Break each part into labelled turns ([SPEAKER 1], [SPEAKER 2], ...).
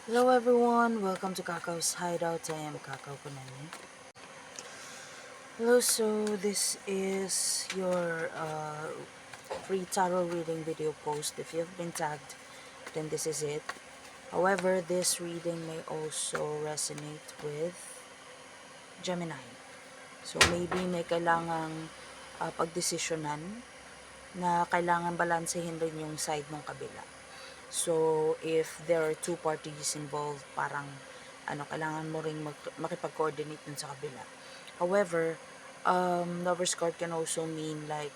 [SPEAKER 1] Hello everyone, welcome to Kakao's Hideout. I am Kakao Kunani. Hello, so this is your free tarot reading video post. If you've been tagged, then this is it. However, this reading may also resonate with Gemini. So maybe may kailangang pagdesisyonan na kailangan balansehin rin yung side ng kabila. So, if there are two parties involved, parang kailangan mo ring makipag-coordinate dun sa kabila. However, lover's card can also mean like,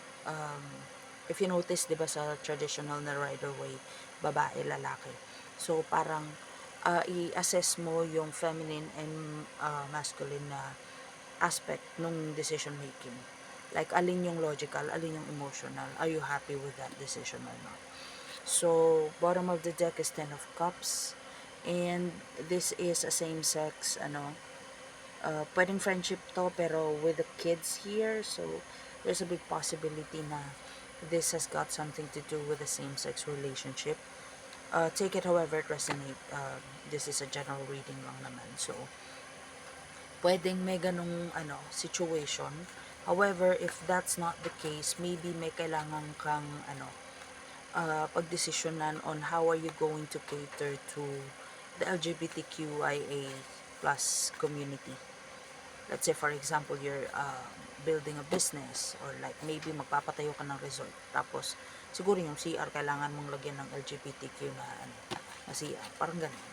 [SPEAKER 1] if you notice, di ba sa traditional na Rider Waite, babae, lalaki. So, parang i-assess mo yung feminine and masculine na aspect nung decision making. Like, alin yung logical, alin yung emotional. Are you happy with that decision or not? So, bottom of the deck is 10 of Cups. And this is a same-sex, pwedeng friendship to, pero with the kids here. So, there's a big possibility na this has got something to do with a same-sex relationship. Take it however it resonate. This is a general reading lang naman. So, pwedeng may ganong situation. However, if that's not the case, maybe may kailangan kang pagdesisyonan on how are you going to cater to the LGBTQIA plus community. Let's say for example, you're building a business, or like maybe magpapatayo ka ng resort, tapos siguro yung CR kailangan mong lagyan ng LGBTQ na CR, parang ganun.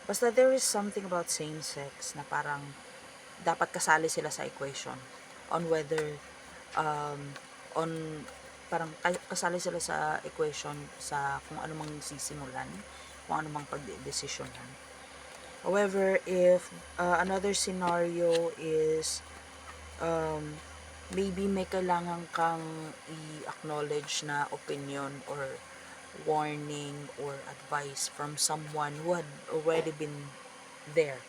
[SPEAKER 1] Basta there is something about same sex na parang dapat kasali sila sa equation on whether on parang kasali sila sa equation sa kung ano mang sisimulan, kung ano mang pagdesisyonan. However, if another scenario is maybe may kailangan kang i-acknowledge na opinion or warning or advice from someone who had already been there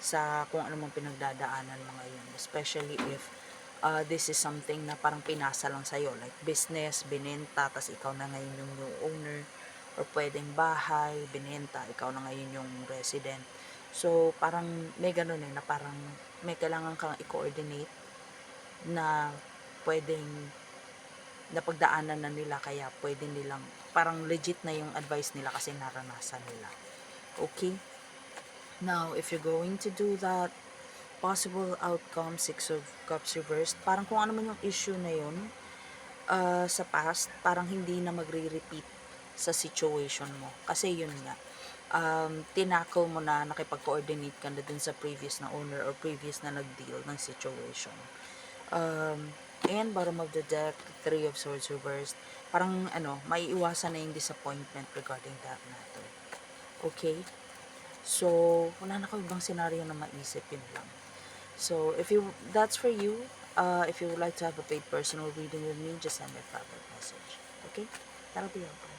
[SPEAKER 1] sa kung ano mang pinagdadaanan mo ngayon, especially if this is something na parang pinasa lang sa'yo, like business, binenta, tas ikaw na ngayon yung new owner, or pwedeng bahay, binenta, ikaw na ngayon yung resident. So, parang may ganun na parang may kailangan kang i-coordinate na pwedeng napagdaanan na nila, kaya pwede nilang, parang legit na yung advice nila kasi naranasan nila. Okay? Now, if you're going to do that, possible outcome, 6 of Cups reversed, parang kung ano man yung issue na yun, sa past, parang hindi na magre-repeat sa situation mo. Kasi yun nga, tinackle mo na, nakipag-coordinate ka na dun sa previous na owner or previous na nag-deal ng situation. And bottom of the deck, 3 of Swords reversed, parang may iwasan na yung disappointment regarding that matter. Okay? So, wala na ko ibang scenario na maisip, yun lang. So, if you that's for you. If you would like to have a paid personal reading with me, just send me a private message. Okay? That'll be all.